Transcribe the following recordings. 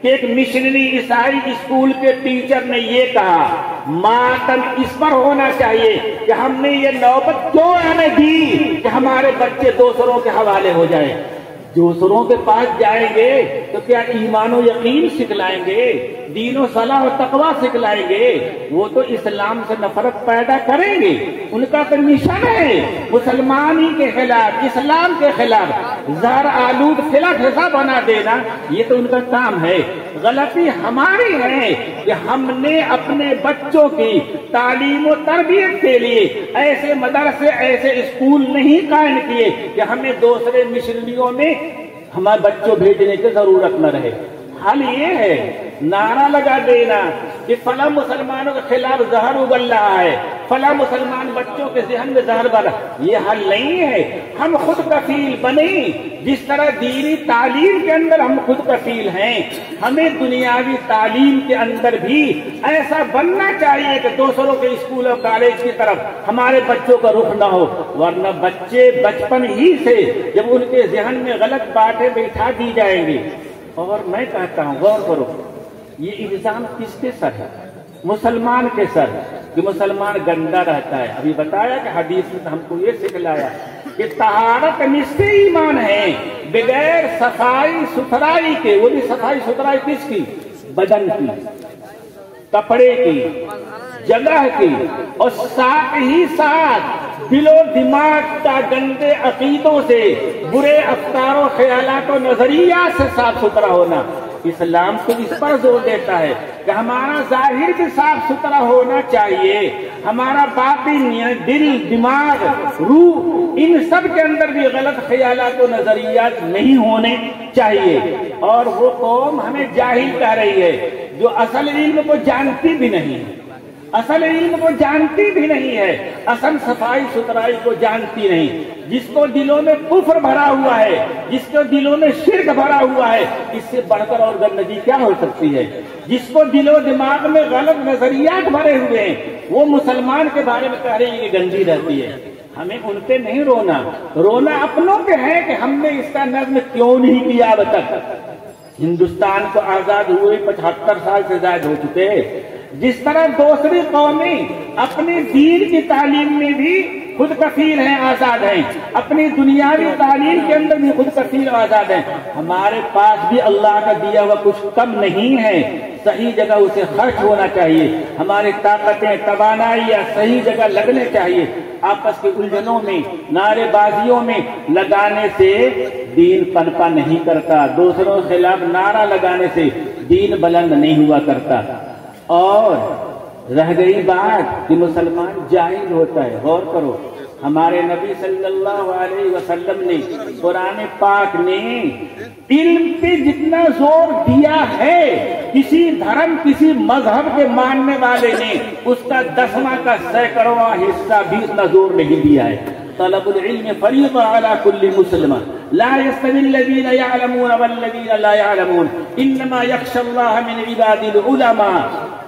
کہ ایک مشنری عیسائی اسکول کے ٹیچر نے یہ کہا، ماتم اس پر ہونا چاہیے کہ ہم نے یہ نوبت کیوں آنے دی کہ ہمارے بچے دوسروں کے حوالے ہو جائیں۔ دوسروں کے پاس جائیں گے تو کیا ایمان و یقین سکھلائیں گے، دین و صلاح و تقوی سکھلائیں گے؟ وہ تو اسلام سے نفرت پیدا کریں گے۔ ان کا تو مشن ہے مسلمان ہی کے خلاف، اسلام کے خلاف زہر آلود خلاف حساب بنا دینا، یہ تو ان کا کام ہے۔ غلطی ہماری ہے کہ ہم نے اپنے بچوں کی تعلیم و تربیت کے لیے ایسے مدرسے، ایسے اسکول نہیں قائم کیے کہ ہمیں دوسرے مشنریوں میں ہمارے بچوں بھیجنے کی ضرورت نہ رہے۔ حل یہ ہے نعرہ لگا دینا کہ فلاں مسلمانوں کے خلاف زہر اگل رہا ہے، فلاں مسلمان بچوں کے ذہن میں زہر بنا، یہ حل نہیں ہے۔ ہم خود کفیل بنیں، جس طرح دینی تعلیم کے اندر ہم خود کفیل ہیں، ہمیں دنیاوی تعلیم کے اندر بھی ایسا بننا چاہیے کہ دوسروں کے اسکول اور کالج کی طرف ہمارے بچوں کا رخ نہ ہو، ورنہ بچے بچپن ہی سے جب ان کے ذہن میں غلط باتیں بٹھا دی جائیں گی۔ اور میں کہتا ہوں غور کرو، یہ الزام کس کے سر ہے؟ مسلمان کے سر کہ مسلمان گندا رہتا ہے۔ ابھی بتایا کہ حدیث میں ہم کو یہ سکھلایا کہ طہارت نصف ایمان ہے، بغیر صفائی ستھرائی کے، وہ بھی صفائی ستھرائی کس کی؟ بدن کی، کپڑے کی، جگہ کی، اور ساتھ ہی ساتھ دل و دماغ کا گندے عقیدوں سے، برے افکار و خیالات و نظریات سے صاف ستھرا ہونا۔ اسلام تو اس پر زور دیتا ہے کہ ہمارا ظاہر بھی صاف ستھرا ہونا چاہیے، ہمارا باطن، دل، دماغ، روح، ان سب کے اندر بھی غلط خیالات و نظریات نہیں ہونے چاہیے۔ اور وہ قوم ہمیں جاہل کہہ رہی ہے جو اصل علم کو جانتی بھی نہیں ہے، اصل علم کو جانتی بھی نہیں ہے، اصل صفائی ستھرائی کو جانتی نہیں۔ جس کو دلوں میں کفر بھرا ہوا ہے، جس کو دلوں میں شرک بھرا ہوا ہے، اس سے بڑھ کر اور گندگی کیا ہو سکتی ہے؟ جس کو دل و دماغ میں غلط نظریات بھرے ہوئے ہیں، وہ مسلمان کے بارے میں کہہ رہے ہیں کہ گندی رہتی ہے۔ ہمیں ان پہ نہیں رونا، رونا اپنوں پہ ہے کہ ہم نے اس کا نظم کیوں نہیں کیا اب تک۔ ہندوستان کو آزاد ہوئے 75 سال سے زائد ہو چکے۔ جس طرح دوسری قومیں اپنی دین کی تعلیم میں بھی خود کفیل ہیں، آزاد ہیں، اپنی دنیاوی تعلیم کے اندر بھی خود کفیل آزاد ہیں، ہمارے پاس بھی اللہ کا دیا ہوا کچھ کم نہیں ہے، صحیح جگہ اسے خرچ ہونا چاہیے، ہماری طاقتیں، توانائیاں صحیح جگہ لگنے چاہیے۔ آپس کے الجھنوں میں، نعرے بازیوں میں لگانے سے دین پنپا نہیں کرتا، دوسروں کے خلاف نعرہ لگانے سے دین بلند نہیں ہوا کرتا۔ اور رہ گئی بات کہ مسلمان جاہل ہوتا ہے، غور کرو، ہمارے نبی صلی اللہ علیہ وسلم نے، قرآن پاک نے علم پہ جتنا زور دیا ہے، کسی دھرم، کسی مذہب کے ماننے والے نے اس کا 10واں کا 100واں حصہ بھی اتنا زور نہیں دیا ہے۔ طلب العلم فریضہ علی کل مسلم، لا يستوی الذین یعلمون والذین لا یعلمون، انما یخشی اللہ من عباد العلماء۔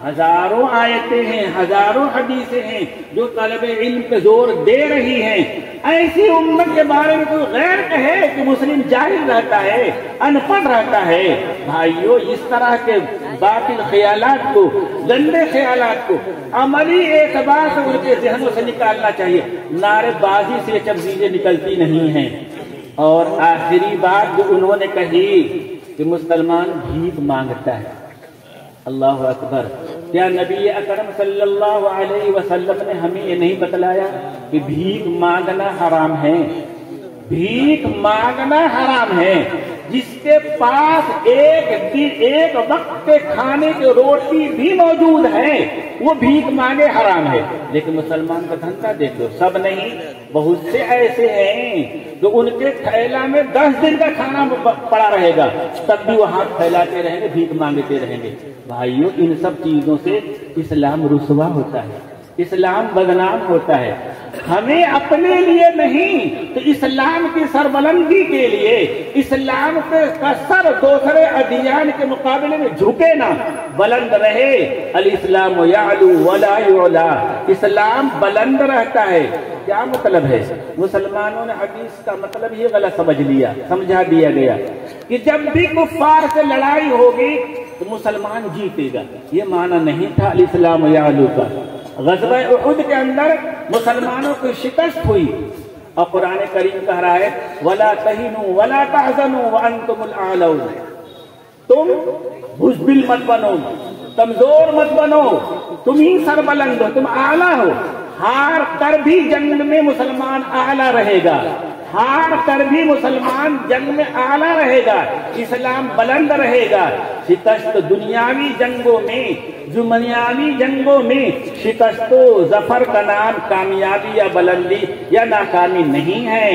ہزاروں آیتیں ہیں، ہزاروں حدیثیں ہیں جو طلب علم پہ زور دے رہی ہیں۔ ایسی امت کے بارے میں کوئی غیر کہے کہ مسلم جاہل رہتا ہے، ان پڑھ رہتا ہے۔ بھائیو، اس طرح کے باطل خیالات کو، گندے خیالات کو عملی اعتبار سے ان کے ذہنوں سے نکالنا چاہیے، نعرے بازی سے یہ چیزیں نکلتی نہیں ہیں۔ اور آخری بات جو انہوں نے کہی کہ مسلمان بھیک مانگتا ہے، اللہ اکبر، کیا نبی اکرم صلی اللہ علیہ وسلم نے ہمیں یہ نہیں بتلایا کہ بھیک مانگنا حرام ہے؟ بھیک مانگنا حرام ہے۔ جس کے پاس ایک وقت کے کھانے کی روٹی بھی موجود ہے وہ بھیک مانگے حرام ہے۔ لیکن مسلمان کا دھندا دیکھ لو، سب نہیں، بہت سے ایسے ہیں جو ان کے تھیلا میں 10 دن کا کھانا پڑا رہے گا، تب بھی وہ ہاتھ پھیلاتے رہیں گے، بھیک مانگتے رہیں گے۔ بھائیو، ان سب چیزوں سے اسلام رسوا ہوتا ہے، اسلام بدنام ہوتا ہے۔ ہمیں اپنے لیے نہیں تو اسلام کی سربلندی کے لیے، اسلام کا سر دوسرے ادیان کے مقابلے میں جھکے نہ، بلند رہے۔ الاسلام یعلو ولا یعلا، اسلام بلند رہتا ہے۔ کیا مطلب ہے؟ مسلمانوں نے حدیث کا مطلب یہ غلط سمجھا دیا گیا کہ جب بھی کفار سے لڑائی ہوگی تو مسلمان جیتے گا، یہ معنی نہیں تھا الاسلام یعلو کا۔ غزوہ احد کے اندر مسلمانوں کی شکست ہوئی اور قرآن کریم کہہ رہا ہے وَلَا تَهِنُوا وَلَا تَحْزَنُوا وَأَنْتُمُ الْأَعْلَوْنَ، تم بزدل مت بنو، کمزور مت بنو، تم ہی سربلند ہو، تم اعلیٰ ہو۔ ہار کر بھی جنگ میں مسلمان اعلیٰ رہے گا، ہار کر بھی مسلمان جنگ میں اعلیٰ رہے گا، اسلام بلند رہے گا۔ شکست دنیاوی جنگوں میں، دنیاوی جنگوں میں شکست و ظفر کا نام کامیابی یا بلندی یا ناکامی نہیں ہے۔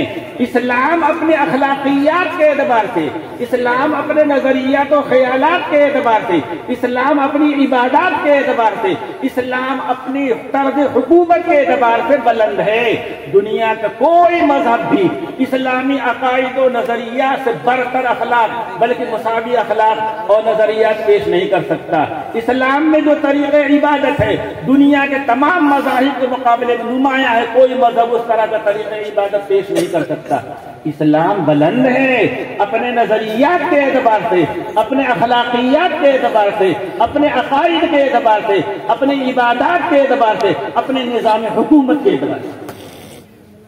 اسلام اپنے اخلاقیات کے اعتبار سے، اسلام اپنے نظریات و خیالات کے اعتبار سے، اسلام اپنی عبادات کے اعتبار سے، اسلام اپنی طرز حکومت کے اعتبار سے بلند ہے۔ دنیا کا کوئی مذہب بھی اسلامی عقائد و نظریات سے برتر اخلاق بلکہ مساوی اخلاق اور نظریات پیش نہیں کر سکتا۔ اسلام میں جو طریقہ عبادت ہے دنیا کے تمام مذاہب کے مقابلے میں نمایاں ہے، کوئی مذہب اس طرح کا طریقہ عبادت پیش نہیں کر سکتا۔ اسلام بلند ہے اپنے نظریات کے اعتبار سے، اپنے اخلاقیات کے اعتبار سے، اپنے عقائد کے اعتبار سے، اپنے عبادات کے اعتبار سے، اپنے نظام حکومت کے اعتبار سے۔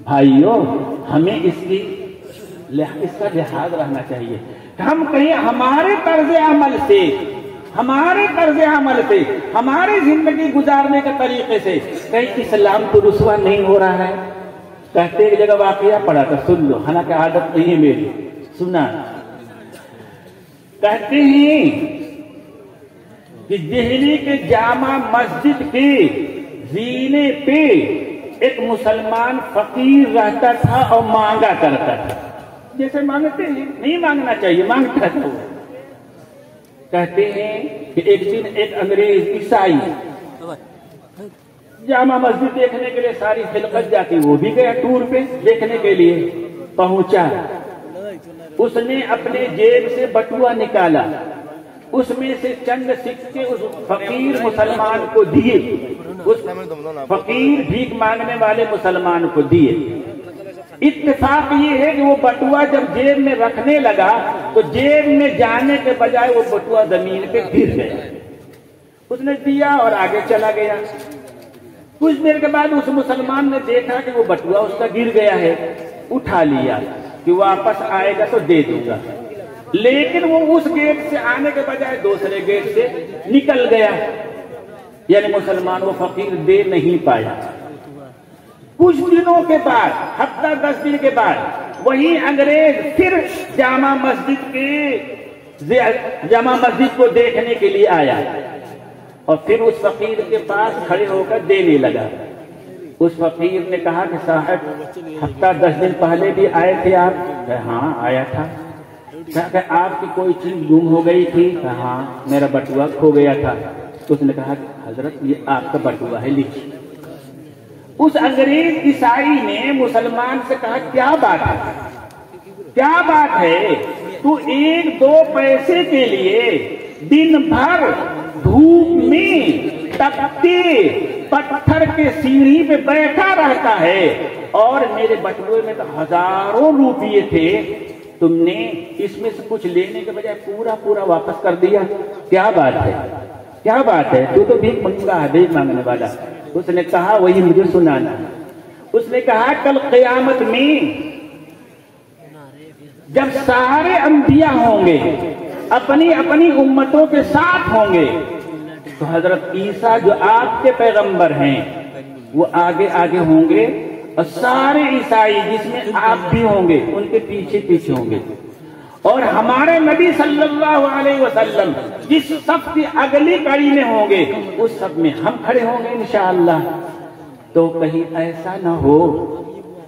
بھائیوں، ہمیں اس کا لحاظ رہنا چاہیے کہ ہم کہیں ہمارے طرز عمل سے، ہمارے زندگی گزارنے کے طریقے سے کہیں اسلام کو رسوا نہیں ہو رہا ہے۔ کہتے ایک جگہ واقعہ پڑا تھا، سن لو، حالانکہ عادت نہیں ہے میری، سنا۔ کہتے ہیں کہ دہلی کے جامع مسجد کے زینے پہ ایک مسلمان فقیر رہتا تھا اور مانگا کرتا تھا، جیسے مانگتے ہیں، نہیں مانگنا چاہیے، مانگتا تھا۔ کہتے ہیں کہ ایک دن ایک انگریز عیسائی جامع مسجد دیکھنے کے لیے ساری خلقت جاتی، وہ بھی گیا ٹور پہ دیکھنے کے لیے، پہنچا، اس نے اپنے جیب سے بٹوا نکالا، اس میں سے چند سکے اس فقیر مسلمان کو دیے، اس فقیر بھیک مانگنے والے مسلمان کو دیے۔ اتفاق یہ ہے کہ وہ بٹوا جب جیب میں رکھنے لگا تو جیب میں جانے کے بجائے وہ بٹوا زمین پہ گر گیا۔ اس نے دیا اور آگے چلا گیا۔ کچھ دیر کے بعد اس مسلمان نے دیکھا کہ وہ بٹوا اس کا گر گیا ہے، اٹھا لیا کہ واپس آئے گا تو دے دوں گا، لیکن وہ اس گیٹ سے آنے کے بجائے دوسرے گیٹ سے نکل گیا، یعنی مسلمان وہ فقیر دے نہیں پایا۔ کچھ دنوں کے بعد، ہفتہ 10 دن کے بعد، وہی انگریز پھر جامع مسجد کو دیکھنے کے لیے آیا اور پھر اس فقیر کے پاس کھڑے ہو کر دینے لگا۔ اس فقیر نے کہا کہ صاحب ہفتہ 10 دن پہلے بھی آئے تھے آپ؟ کہ ہاں آیا تھا۔ کہا کہ آپ کی کوئی چیز گم ہو گئی تھی؟ کہ ہاں میرا بٹوا کھو گیا تھا۔ تو اس نے کہا کہ حضرت یہ آپ کا بٹوا ہے، لکھیے۔ اس انگریز عیسائی نے مسلمان سے کہا کیا بات ہے، کیا بات ہے، تو 1-2 پیسے کے لیے دن بھر دھوپ میں تپتے پتھر کے سیڑھی پہ بیٹھا رہتا ہے اور میرے بٹوے میں تو ہزاروں روپیے تھے، تم نے اس میں سے کچھ لینے کے بجائے پورا واپس کر دیا، کیا بات ہے، کیا بات ہے، تو بھیک منگا ہے، بھیک مانگنے والا۔ اس نے کہا وہی مجھے سنانا۔ اس نے کہا کل قیامت میں جب سارے انبیاء ہوں گے، اپنی اپنی امتوں کے ساتھ ہوں گے، تو حضرت عیسیٰ جو آپ کے پیغمبر ہیں وہ آگے آگے ہوں گے اور سارے عیسائی جس میں آپ بھی ہوں گے ان کے پیچھے پیچھے ہوں گے، اور ہمارے نبی صلی اللہ علیہ وسلم جس صف کی اگلی کڑی میں ہوں گے اس صف میں ہم کھڑے ہوں گے انشاءاللہ۔ تو کہیں ایسا نہ ہو،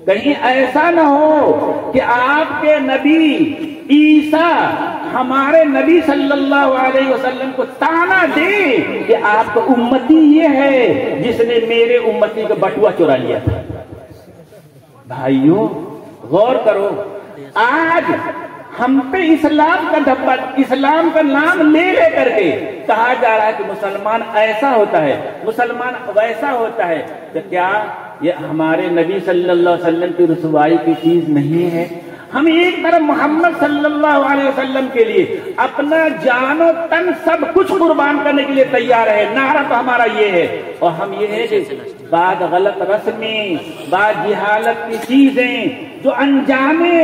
کہیں ایسا نہ ہو کہ آپ کے نبی عیسیٰ ہمارے نبی صلی اللہ علیہ وسلم کو طعنہ دے کہ آپ کا امتی یہ ہے جس نے میرے امتی کا بٹوا چرا لیا تھا۔ بھائیوں غور کرو، آج ہم پہ اسلام کا دھبا، اسلام کا نام لے کر کے کہا جا رہا ہے کہ مسلمان ایسا ہوتا ہے، مسلمان ویسا ہوتا ہے، تو کیا یہ ہمارے نبی صلی اللہ علیہ وسلم کی رسوائی کی چیز نہیں ہے؟ ہم ایک طرف محمد صلی اللہ علیہ وسلم کے لیے اپنا جان و تن سب کچھ قربان کرنے کے لیے تیار ہے، نعرہ تو ہمارا یہ ہے، اور ہم یہ ہے کہ بعد غلط رسمیں، بعد جہالت کی چیزیں جو جانے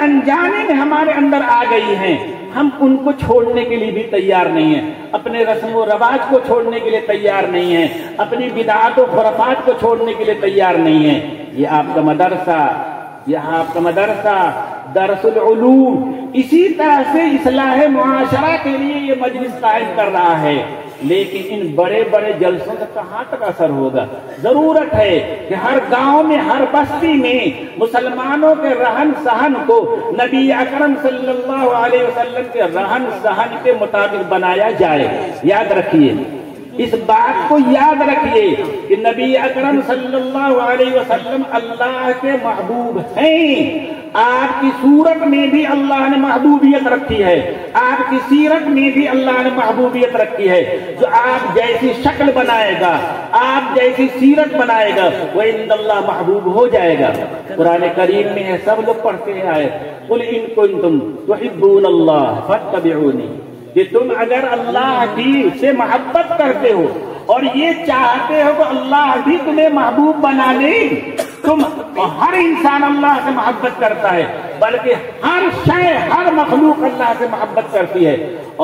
انجانے میں ہمارے اندر آ گئی ہیں، ہم ان کو چھوڑنے کے لیے بھی تیار نہیں ہیں، اپنے رسم و رواج کو چھوڑنے کے لیے تیار نہیں ہیں، اپنی بدعات و خرافات کو چھوڑنے کے لیے تیار نہیں ہیں۔ یہ آپ کا مدرسہ درس العلوم اسی طرح سے اصلاح معاشرہ کے لیے یہ مجلس قائم کر رہا ہے، لیکن ان بڑے بڑے جلسوں کا کہاں تک اثر ہوگا؟ ضرورت ہے کہ ہر گاؤں میں، ہر بستی میں مسلمانوں کے رہن سہن کو نبی اکرم صلی اللہ علیہ وسلم کے رہن سہن کے مطابق بنایا جائے۔ یاد رکھیے، اس بات کو یاد رکھیے کہ نبی اکرم صلی اللہ علیہ وسلم اللہ کے محبوب ہیں۔ آپ کی صورت میں بھی اللہ نے محبوبیت رکھی ہے، آپ کی سیرت میں بھی اللہ نے محبوبیت رکھی ہے۔ جو آپ جیسی شکل بنائے گا، آپ جیسی سیرت بنائے گا، وہ عند اللہ محبوب ہو جائے گا۔ قرآن کریم میں ہے، سب لوگ پڑھتے ہیں آیت، قل ان کنتم تحبون اللہ فاتبعونی، کہ تم اگر اللہ بھی سے محبت کرتے ہو اور یہ چاہتے ہو کہ اللہ بھی تمہیں محبوب بنا لے، ہر انسان اللہ سے محبت کرتا ہے، بلکہ ہر شے، ہر مخلوق اللہ سے محبت کرتی ہے،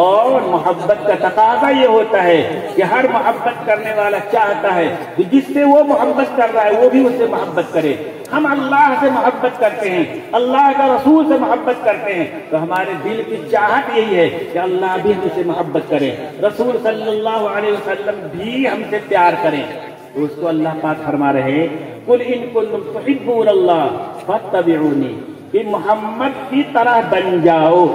اور محبت کا تقاضا یہ ہوتا ہے کہ ہر محبت کرنے والا چاہتا ہے کہ جس سے وہ محبت کر رہا ہے وہ بھی اس سے محبت کرے۔ ہم اللہ سے محبت کرتے ہیں، اللہ کا رسول سے محبت کرتے ہیں، تو ہمارے دل کی چاہت یہی ہے کہ اللہ بھی ہم سے محبت کرے، رسول صلی اللہ علیہ وسلم بھی ہم سے پیار کریں۔ تو اس کو اللہ پاک فرما رہے ہیں، قل ان کنتم تحبون اللہ فاتبعونی، کہ محمد کی طرح بن جاؤ،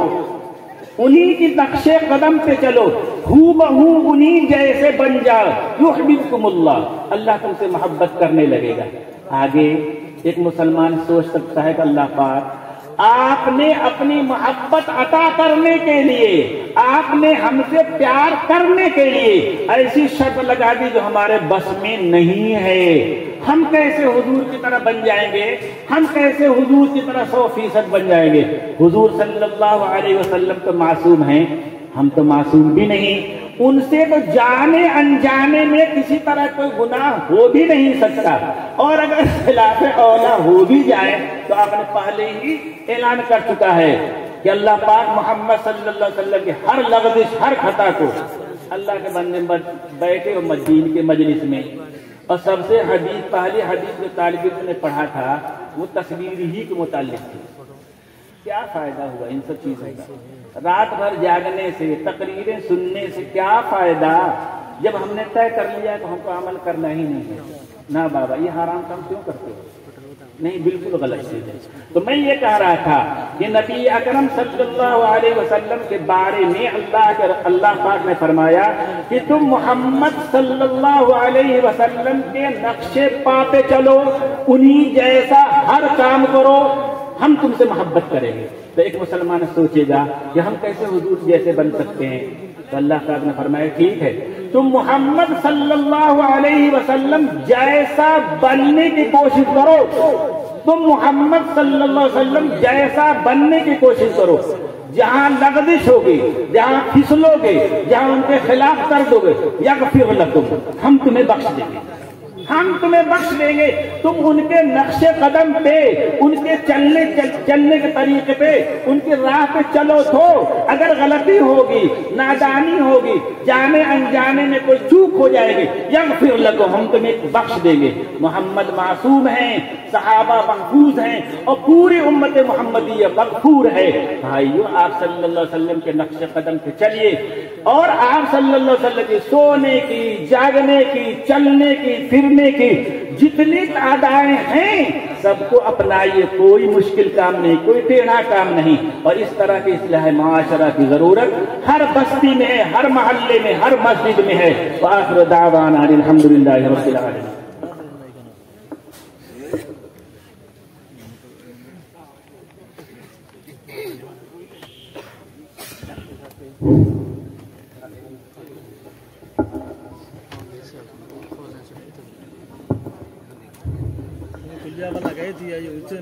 انہی کی نقش قدم پہ چلو، ہو بہو انہی جیسے بن جاؤ، یحببکم اللہ، اللہ تم سے محبت کرنے لگے گا۔ آگے ایک مسلمان سوچ سکتا ہے کہ اللہ پاک آپ نے اپنی محبت عطا کرنے کے لیے، آپ نے ہم سے پیار کرنے کے لیے ایسی شرط لگا دی جو ہمارے بس میں نہیں ہے۔ ہم کیسے حضور کی طرح بن جائیں گے؟ ہم کیسے حضور کی طرح 100% بن جائیں گے؟ حضور صلی اللہ علیہ وسلم تو معصوم ہیں، ہم تو معصوم بھی نہیں، ان سے تو جانے انجانے میں کسی طرح کوئی گناہ ہو بھی نہیں سکتا، اور اگر خلاف اولا ہو بھی جائے تو آپ نے پہلے ہی اعلان کر چکا ہے کہ اللہ پاک محمد صلی اللہ علیہ وسلم کی ہر لغزش، ہر خطا کو اللہ کے بندے بیٹھے اور مدین کے مجلس میں، اور سب سے پہلی حدیث جو طالب علم نے پڑھا تھا وہ تصویر ہی کے متعلق تھی۔ کیا فائدہ ہوا ان سب چیزوں کا؟ رات بھر جاگنے سے، تقریریں سننے سے کیا فائدہ، جب ہم نے طے کر لیا تو ہم کو عمل کرنا ہی نہیں ہے۔ نہ بابا، یہ حرام کام کیوں کرتے ہو؟ نہیں، بالکل غلط چیز ہے۔ تو میں یہ کہہ رہا تھا کہ نبی اکرم صلی اللہ علیہ وسلم کے بارے میں اللہ پاک نے فرمایا کہ تم محمد صلی اللہ علیہ وسلم کے نقش پا پہ چلو، انہی جیسا ہر کام کرو، ہم تم سے محبت کریں گے۔ تو ایک مسلمان سوچے گا کہ ہم کیسے حضور جیسے بن سکتے ہیں؟ تو اللہ تعالیٰ نے فرمایا ٹھیک ہے، تم محمد صلی اللہ علیہ وسلم جیسا بننے کی کوشش کرو، تم محمد صلی اللہ علیہ وسلم جیسا بننے کی کوشش کرو۔ جہاں لغزش ہوگی، جہاں پھسلو گے، جہاں ان کے خلاف کر دو گے، یغفر لکم، ہم تمہیں بخش دیں گے، ہم تمہیں بخش دیں گے۔ تم ان کے نقش قدم پہ، ان کے چلنے کے طریقے پہ، ان کی راہ پہ چلو تو اگر غلطی ہوگی، نادانی ہوگی، جانے انجانے میں کوئی چوک ہو جائے گی، یغفر لکم، ہم تمہیں بخش دیں گے۔ محمد معصوم ہیں، صحابہ محفوظ ہیں، اور پوری امت محمدیہ مغفور ہے۔ بھائیو، آپ صلی اللہ علیہ وسلم کے نقش قدم پہ چلیے، اور آپ صلی اللہ علیہ وسلم کی سونے کی، جاگنے کی، چلنے کی، پھرنے کی جتنی ادائیں ہیں سب کو اپنائیے، کوئی مشکل کام نہیں، کوئی ٹیڑھا کام نہیں، اور اس طرح کی اصلاح معاشرہ کی ضرورت ہر بستی میں ہے، ہر محلے میں، ہر مسجد میں ہے۔ وآخر دعوانا الحمدللہ رب العالمین۔ لگائی تھی